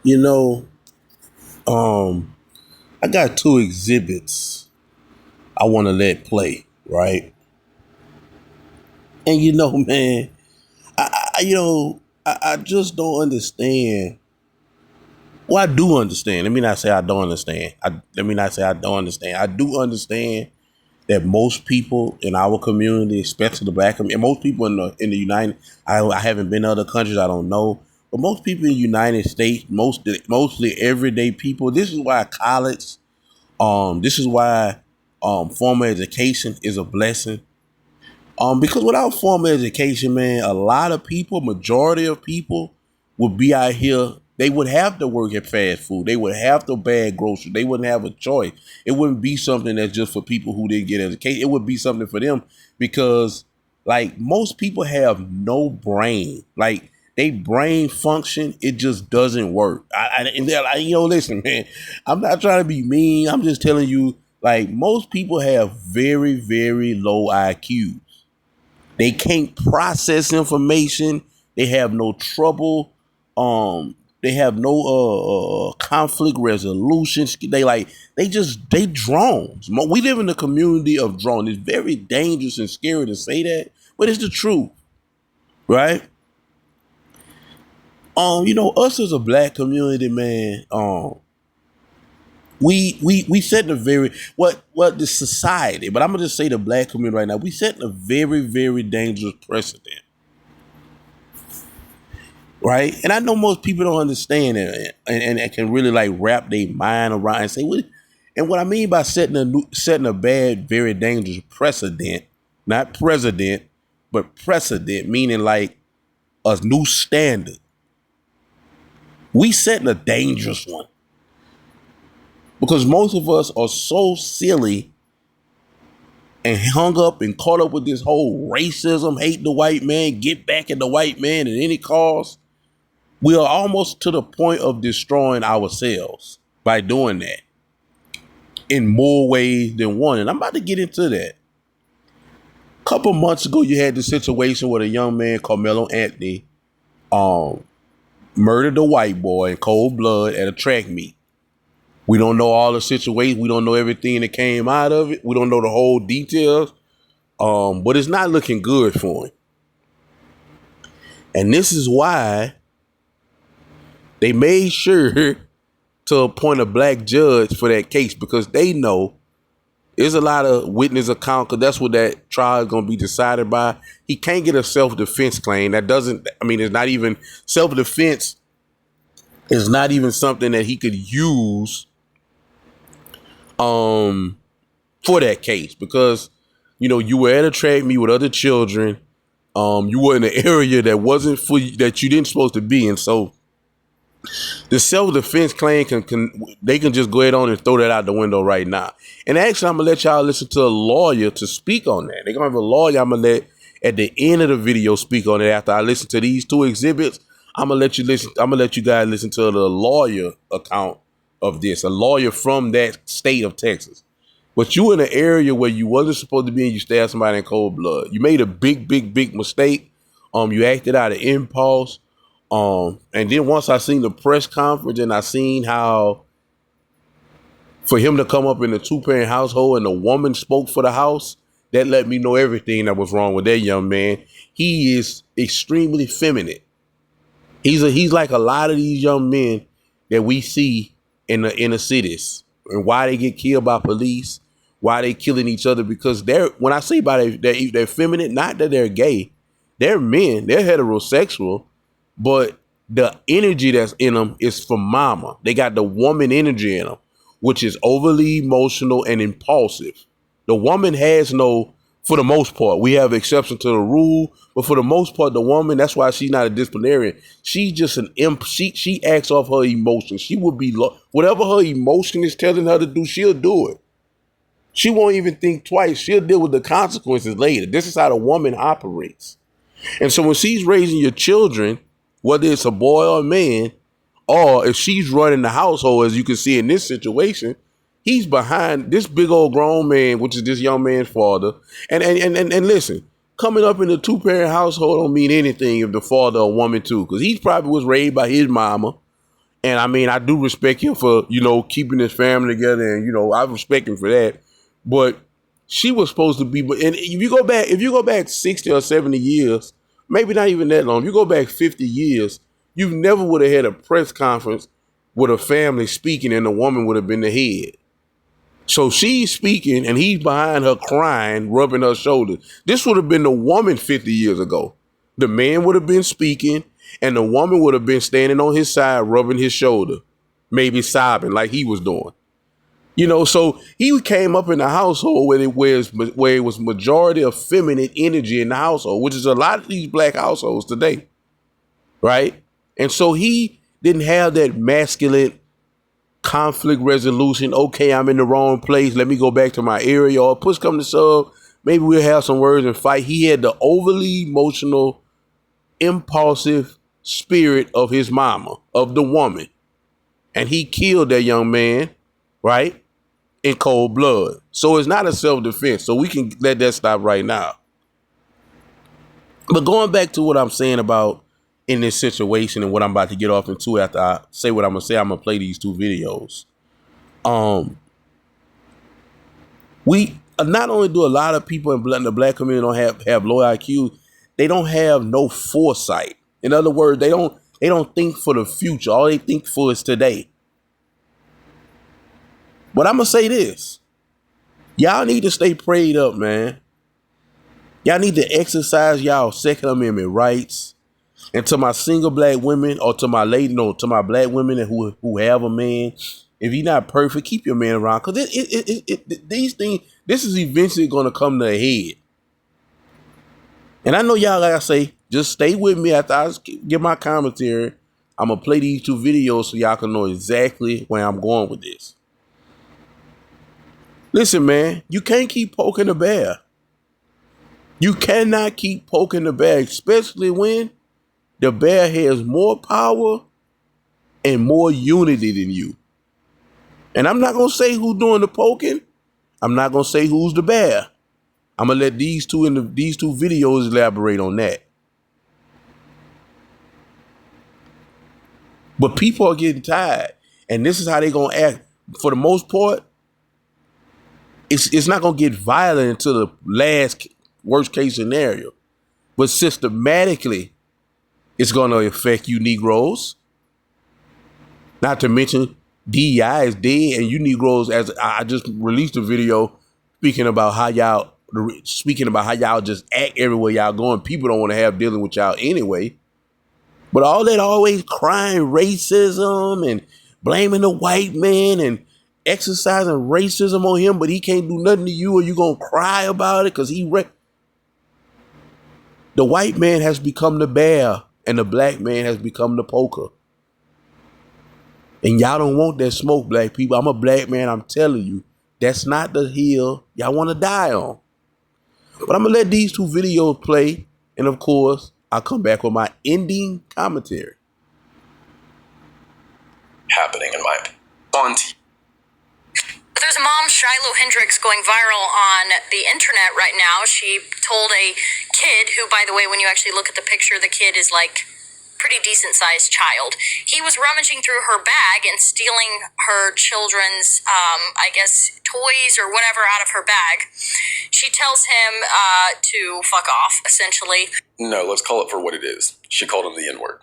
You know, I got two exhibits I want to let play, right? And man, I just don't understand. Well, I do understand. Let me not say I don't understand. Let me not say I don't understand. I do understand that most people in our community, especially the black community, and most people in the United, I haven't been to other countries, I don't know, but most people in the United States, mostly everyday people. This is why college, this is why formal education is a blessing. Because without formal education, man, a lot of people, majority of people, would be out here. They would have to work at fast food. They would have to bag groceries. They wouldn't have a choice. It wouldn't be something that's just for people who didn't get education. It would be something for them because, like, most people have no brain. Like, they brain function, it just doesn't work. And they're like, listen, man, I'm not trying to be mean. I'm just telling you, like, most people have very, very low IQ. They can't process information. They have no trouble. They have no conflict resolution. They drones. We live in a community of drones. It's very dangerous and scary to say that, but it's the truth, right? Us as a black community, man. We set a very what the society, but I'm gonna just say the black community right now. We set a very, very dangerous precedent, right? And I know most people don't understand it and can really like wrap their mind around and say what. And what I mean by setting a bad, very dangerous precedent, not president, but precedent, meaning like a new standard. We setting a dangerous one. Because most of us are so silly and hung up and caught up with this whole racism, hate the white man, get back at the white man at any cost. We are almost to the point of destroying ourselves by doing that in more ways than one. And I'm about to get into that. A couple months ago, you had the situation where a young man called Melo Anthony murdered a white boy in cold blood at a track meet. We don't know all the situations. We don't know everything that came out of it. We don't know the whole details. But it's not looking good for him. And this is why they made sure to appoint a black judge for that case, because they know there's a lot of witness account, because that's what that trial is going to be decided by. He can't get a self-defense claim. It's not even self-defense is not even something that he could use for that case, because you were at a track meet with other children, you were in an area that wasn't for you, that you didn't supposed to be in. So the self-defense claim they can just go ahead on and throw that out the window right now. And actually, I'm gonna let y'all listen to a lawyer to speak on that. They're gonna have a lawyer I'm gonna let at the end of the video speak on it. After I listen to these two exhibits, I'm gonna let you guys listen to the lawyer account of this, a lawyer from that state of Texas. But you in an area where you wasn't supposed to be and you stabbed somebody in cold blood. You made a big, big, big mistake. You acted out of impulse. And then once I seen the press conference and I seen how for him to come up in a 2-parent household and the woman spoke for the house, that let me know everything that was wrong with that young man. He is extremely feminine. He's like a lot of these young men that we see in the inner cities, and why they get killed by police, why they killing each other, because when I say by they're feminine, not that they're gay, they're men, they're heterosexual, but the energy that's in them is from mama. They got the woman energy in them, which is overly emotional and impulsive. The woman has no, for the most part, we have exception to the rule, but for the most part, the woman, that's why she's not a disciplinarian. She's just an imp. She acts off her emotions. She would be, whatever her emotion is telling her to do, she'll do it. She won't even think twice. She'll deal with the consequences later. This is how the woman operates. And so when she's raising your children, whether it's a boy or a man, or if she's running the household, as you can see in this situation, he's behind this big old grown man, which is this young man's father. And listen, coming up in a 2-parent household don't mean anything if the father a woman too, because he probably was raised by his mama And I mean, I do respect him for, keeping his family together, and I respect him for that. But she was supposed to be, and if you go back 60 or 70 years, maybe not even that long, if you go back 50 years, you never would have had a press conference with a family speaking and the woman would have been the head. So she's speaking and he's behind her crying, rubbing her shoulders. This would have been the woman 50 years ago. The man would have been speaking and the woman would have been standing on his side, rubbing his shoulder, maybe sobbing like he was doing. So he came up in a household where it was majority of feminine energy in the household, which is a lot of these black households today, right? And so he didn't have that masculine conflict resolution. Okay, I'm in the wrong place. Let me go back to my area. Or push come to shove, maybe we'll have some words and fight. He had the overly emotional, impulsive spirit of his mama, of the woman. And he killed that young man, right? In cold blood. So it's not a self-defense. So we can let that stop right now. But going back to what I'm saying about in this situation and what I'm about to get off into after I say what I'm going to say, I'm going to play these 2 videos. We not only do a lot of people in the black community don't have low IQ, they don't have no foresight. In other words, they don't think for the future. All they think for is today. But I'm going to say this. Y'all need to stay prayed up, man. Y'all need to exercise y'all Second Amendment rights. And to my single black women, or to my to my black women who have a man, if he's not perfect, keep your man around. Because these things, this is eventually going to come to a head. And I know y'all, like I say, just stay with me after I give my commentary. I'm going to play these 2 videos so y'all can know exactly where I'm going with this. Listen, man, you can't keep poking the bear. You cannot keep poking the bear, especially when the bear has more power and more unity than you. And I'm not going to say who's doing the poking. I'm not going to say who's the bear. I'm going to let these two videos elaborate on that. But people are getting tired. And this is how they're going to act. For the most part, it's not going to get violent until the last worst case scenario. But systematically, it's going to affect you Negroes. Not to mention DEI is dead, and you Negroes, as I just released a video speaking about how y'all just act everywhere y'all going. People don't want to have dealing with y'all anyway. But all that always crying racism and blaming the white man and exercising racism on him, but he can't do nothing to you, or you gonna cry about it because the white man has become the bear and the black man has become the poker. And y'all don't want that smoke, black people. I'm a black man. I'm telling you, that's not the hill y'all want to die on. But I'm going to let these 2 videos play. And of course, I'll come back with my ending commentary. Happening in my opinion. There's a mom, Shiloh Hendricks, going viral on the internet right now. She told a kid who, by the way, when you actually look at the picture, the kid is like pretty decent sized child. He was rummaging through her bag and stealing her children's, I guess, toys or whatever out of her bag. She tells him to fuck off, essentially. No, let's call it for what it is. She called him the N-word.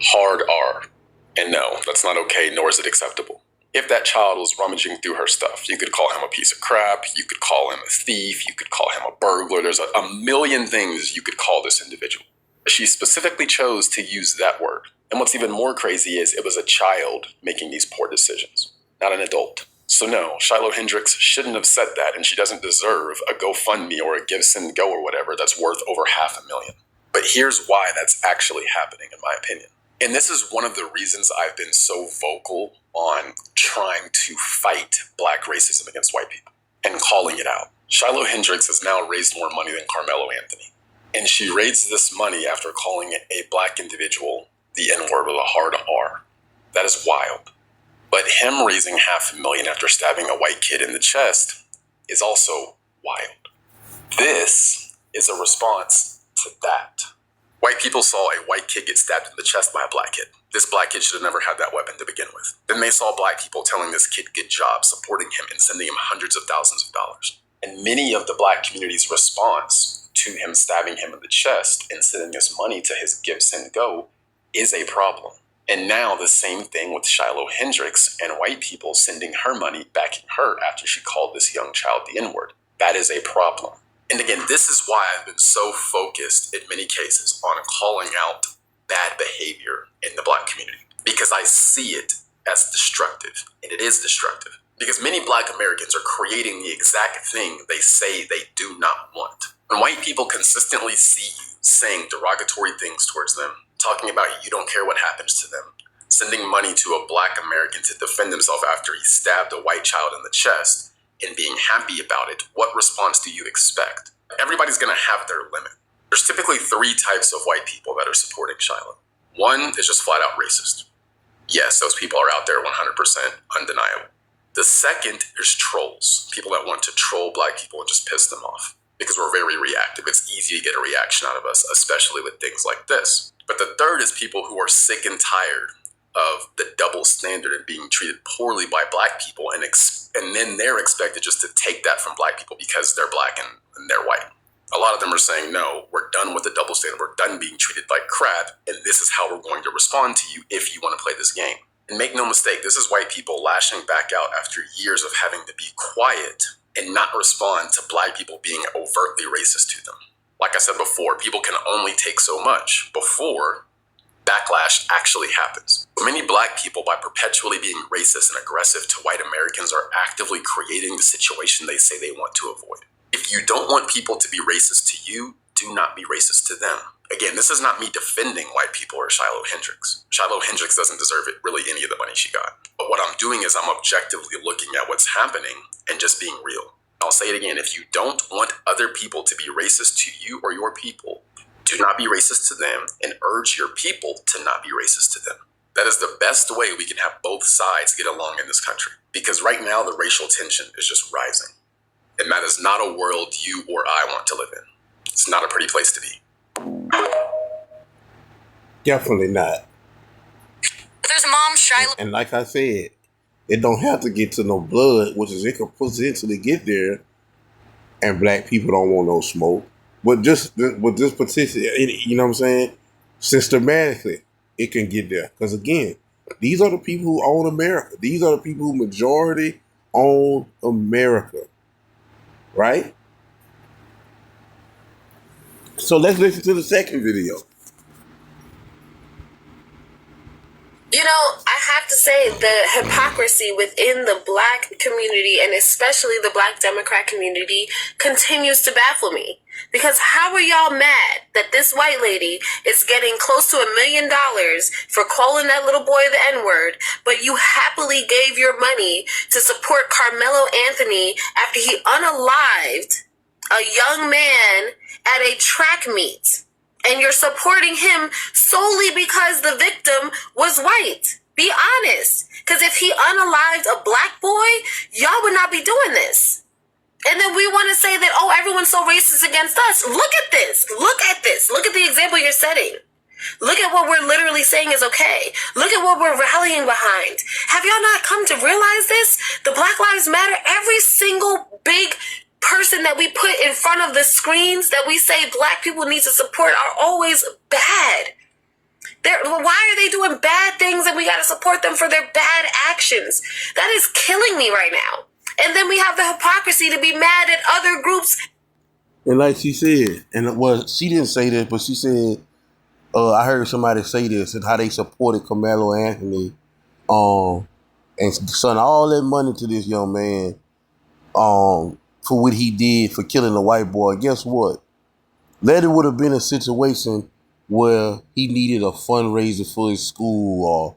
Hard R. And no, that's not okay, nor is it acceptable. If that child was rummaging through her stuff, you could call him a piece of crap, you could call him a thief, you could call him a burglar. There's a million things you could call this individual. She specifically chose to use that word. And what's even more crazy is it was a child making these poor decisions, not an adult. So no, Shiloh Hendricks shouldn't have said that, and she doesn't deserve a GoFundMe or a Give, Send, Go or whatever that's worth over $500,000. But here's why that's actually happening, in my opinion. And this is one of the reasons I've been so vocal on trying to fight black racism against white people and calling it out. Shiloh Hendricks has now raised more money than Melo Anthony. And she raised this money after calling a black individual the N-word with a hard R. That is wild. But him raising $500,000 after stabbing a white kid in the chest is also wild. This is a response to that. White people saw a white kid get stabbed in the chest by a black kid. This black kid should have never had that weapon to begin with. Then they saw black people telling this kid good job, supporting him, and sending him hundreds of thousands of dollars. And many of the black community's response to him stabbing him in the chest and sending us money to his Give, Send, Go is a problem. And now the same thing with Shiloh Hendricks and white people sending her money backing her after she called this young child the N-word. That is a problem. And again, this is why I've been so focused in many cases on calling out bad behavior in the black community, because I see it as destructive, and it is destructive. Because many black Americans are creating the exact thing they say they do not want. When white people consistently see you saying derogatory things towards them, talking about you don't care what happens to them, sending money to a black American to defend himself after he stabbed a white child in the chest, and being happy about it, what response do you expect? Everybody's gonna have their limit. There's typically three types of white people that are supporting Shiloh. One is just flat out racist. Yes, those people are out there 100% undeniable. The second is trolls, people that want to troll black people and just piss them off. Because we're very reactive. It's easy to get a reaction out of us, especially with things like this. But the third is people who are sick and tired of the double standard and being treated poorly by black people, and then they're expected just to take that from black people because they're black and they're white. A lot of them are saying, no, we're done with the double standard. We're done being treated like crap, and this is how we're going to respond to you if you want to play this game. And make no mistake, this is white people lashing back out after years of having to be quiet and not respond to black people being overtly racist to them. Like I said before, people can only take so much before backlash actually happens. Many black people, by perpetually being racist and aggressive to white Americans, are actively creating the situation they say they want to avoid. If you don't want people to be racist to you, do not be racist to them. Again, this is not me defending white people or Shiloh Hendricks. Shiloh Hendricks doesn't deserve really any of the money she got. But what I'm doing is I'm objectively looking at what's happening and just being real. I'll say it again, if you don't want other people to be racist to you or your people, do not be racist to them and urge your people to not be racist to them. That is the best way we can have both sides get along in this country. Because right now the racial tension is just rising. And that is not a world you or I want to live in. It's not a pretty place to be. Definitely not. There's mom, Shiloh. And like I said, it don't have to get to no blood, which is it could potentially get there, and black people don't want no smoke. But just with this petition, you know what I'm saying? Systematically, it can get there. Because again, these are the people who own America. These are the people who majority own America. Right? So let's listen to the second video. You know, I have to say the hypocrisy within the black community, and especially the black Democrat community, continues to baffle me. Because how are y'all mad that this white lady is getting close to $1 million for calling that little boy the N-word, but you happily gave your money to support Melo Anthony after he unalived a young man at a track meet? And you're supporting him solely because the victim was white. Be honest. Because if he unalived a black boy, y'all would not be doing this. And then we want to say that, oh, everyone's so racist against us. Look at this. Look at this. Look at the example you're setting. Look at what we're literally saying is okay. Look at what we're rallying behind. Have y'all not come to realize this? The Black Lives Matter, every single big person that we put in front of the screens that we say black people need to support are always bad. Why are they doing bad things and we got to support them for their bad actions? That is killing me right now. And then we have the hypocrisy to be mad at other groups. And like she said, and well, she didn't say this, but she said, I heard somebody say this and how they supported Melo Anthony, and sent all that money to this young man, for what he did for killing a white boy. Guess what? That it would have been a situation where he needed a fundraiser for his school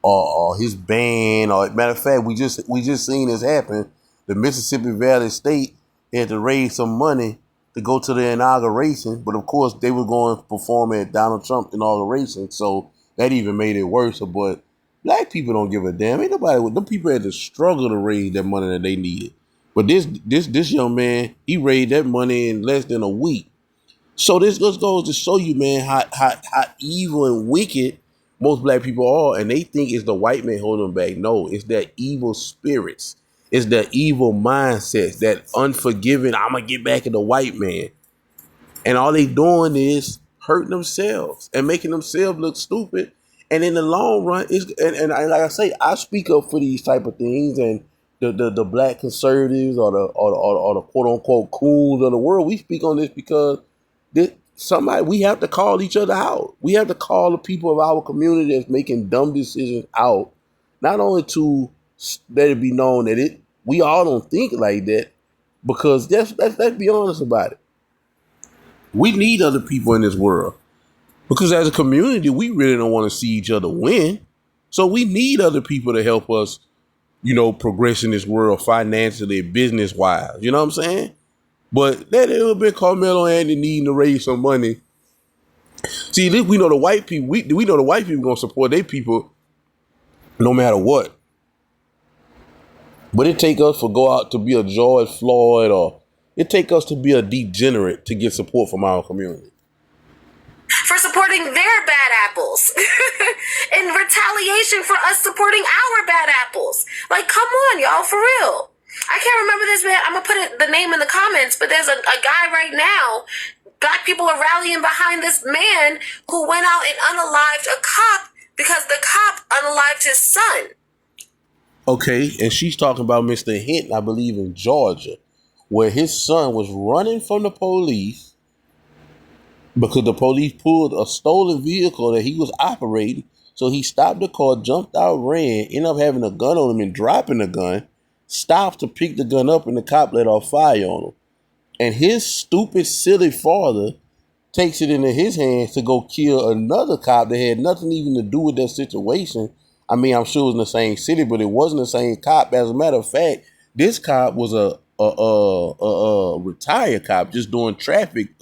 or his band. Or matter of fact, we just seen this happen. The Mississippi Valley State had to raise some money to go to the inauguration, but of course they were going to perform at Donald Trump's inauguration, so that even made it worse. But black people don't give a damn. Ain't nobody. Them people had to struggle to raise that money that they needed. But this young man, he raised that money in less than a week. So this just goes to show you, man, how evil and wicked most black people are, and they think it's the white man holding them back. No, it's that evil spirits. It's that evil mindsets, that unforgiving, I'm going to get back at the white man. And all they doing is hurting themselves and making themselves look stupid. And in the long run, like I say, I speak up for these type of things, and the black conservatives or the quote unquote coons of the world, we speak on this because we have to call each other out. We have to call the people of our community that's making dumb decisions out, not only to let it be known that we all don't think like that, because let's be honest about it. We need other people in this world. Because as a community, we really don't want to see each other win. So we need other people to help us, progress in this world financially, business-wise. You know what I'm saying? But that little bit called Melo Anthony needing to raise some money. See, we know the white people. We know the white people gonna support their people no matter what. But it take us to go out to be a George Floyd, or it take us to be a degenerate to get support from our community. For supporting their bad apples in retaliation for us supporting our bad apples. Like, come on, y'all, for real. I can't remember this man. I'm going to put the name in the comments, but there's a guy right now. Black people are rallying behind this man who went out and unalived a cop because the cop unalived his son. Okay, and she's talking about Mr. Hinton, I believe, in Georgia, where his son was running from the police because the police pulled a stolen vehicle that he was operating. So he stopped the car, jumped out, ran, ended up having a gun on him and dropping the gun, stopped to pick the gun up, and the cop let off fire on him. And his stupid, silly father takes it into his hands to go kill another cop that had nothing even to do with that situation. I mean, I'm sure it was in the same city, but it wasn't the same cop. As a matter of fact, this cop was a retired cop just doing traffic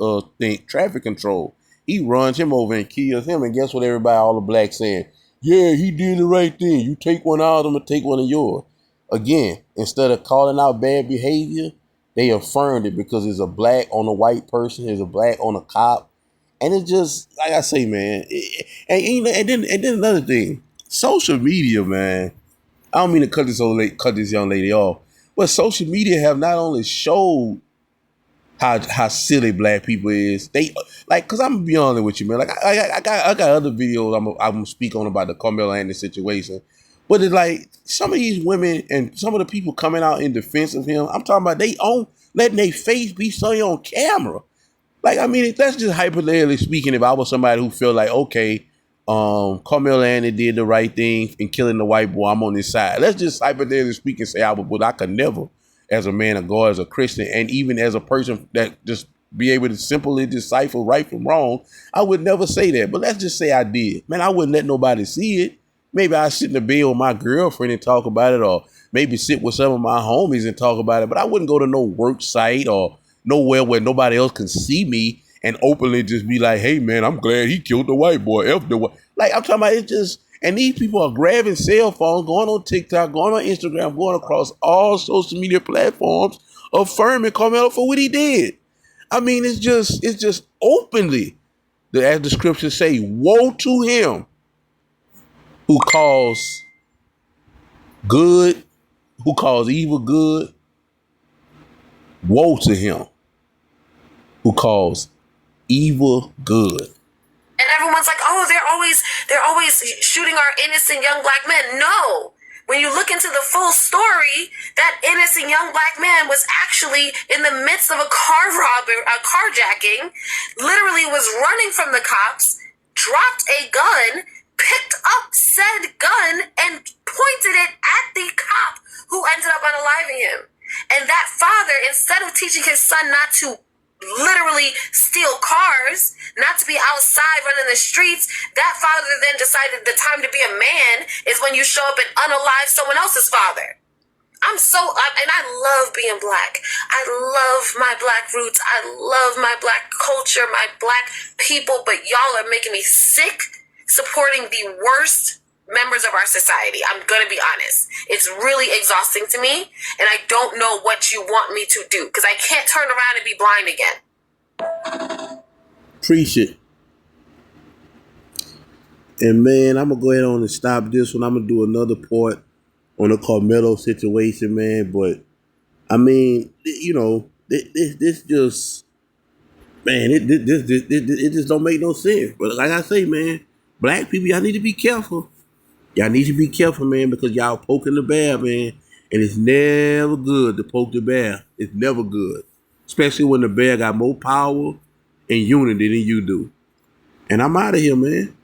control. He runs him over and kills him. And guess what everybody, all the blacks saying? Yeah, he did the right thing. You take one out, I'm going to take one of yours. Again, instead of calling out bad behavior, they affirmed it because it's a black on a white person, it's a black on a cop. And it's just, like I say, man. And then another thing, social media, man. I don't mean to cut this young lady off, but social media have not only showed how silly black people is. Cause I'm gonna be honest with you, man. Like I got other videos I'm gonna speak on about the Melo Anthony situation, but it's like some of these women and some of the people coming out in defense of him. I'm talking about they own letting their face be seen on camera. Like, I mean, that's just hypothetically speaking. If I was somebody who felt like, okay, Melo Anthony did the right thing in killing the white boy, I'm on his side. Let's just hypothetically speaking say but I could never, as a man of God, as a Christian, and even as a person that just be able to simply decipher right from wrong, I would never say that. But let's just say I did. Man, I wouldn't let nobody see it. Maybe I'd sit in the bed with my girlfriend and talk about it, or maybe sit with some of my homies and talk about it. But I wouldn't go to no work site or nowhere where nobody else can see me and openly just be like, hey, man, I'm glad he killed the white boy. F the white. Like, I'm talking about it just, and these people are grabbing cell phones, going on TikTok, going on Instagram, going across all social media platforms, affirming Carmelo for what he did. I mean, it's just openly, as the scriptures say, woe to him who calls evil good. Woe to him who calls evil good. And everyone's like, oh, they're always shooting our innocent young black men. No. When you look into the full story, that innocent young black man was actually in the midst of a carjacking, literally was running from the cops, dropped a gun, picked up said gun, and pointed it at the cop who ended up unaliving him. And that father, instead of teaching his son not to literally steal cars, not to be outside running the streets, that father then decided the time to be a man is when you show up and unalive someone else's father. And I love being black. I love my black roots. I love my black culture, my black people, but y'all are making me sick supporting the worst members of our society. I'm gonna be honest. It's really exhausting to me, and I don't know what you want me to do, because I can't turn around and be blind again. Preach it. And man, I'm gonna go ahead on and stop this one. I'm gonna do another part on the Carmelo situation, man. But I mean, this just, man, it just don't make no sense. But like I say, man, black people, y'all need to be careful. Y'all need to be careful, man, because y'all poking the bear, man. And it's never good to poke the bear. It's never good. Especially when the bear got more power and unity than you do. And I'm out of here, man.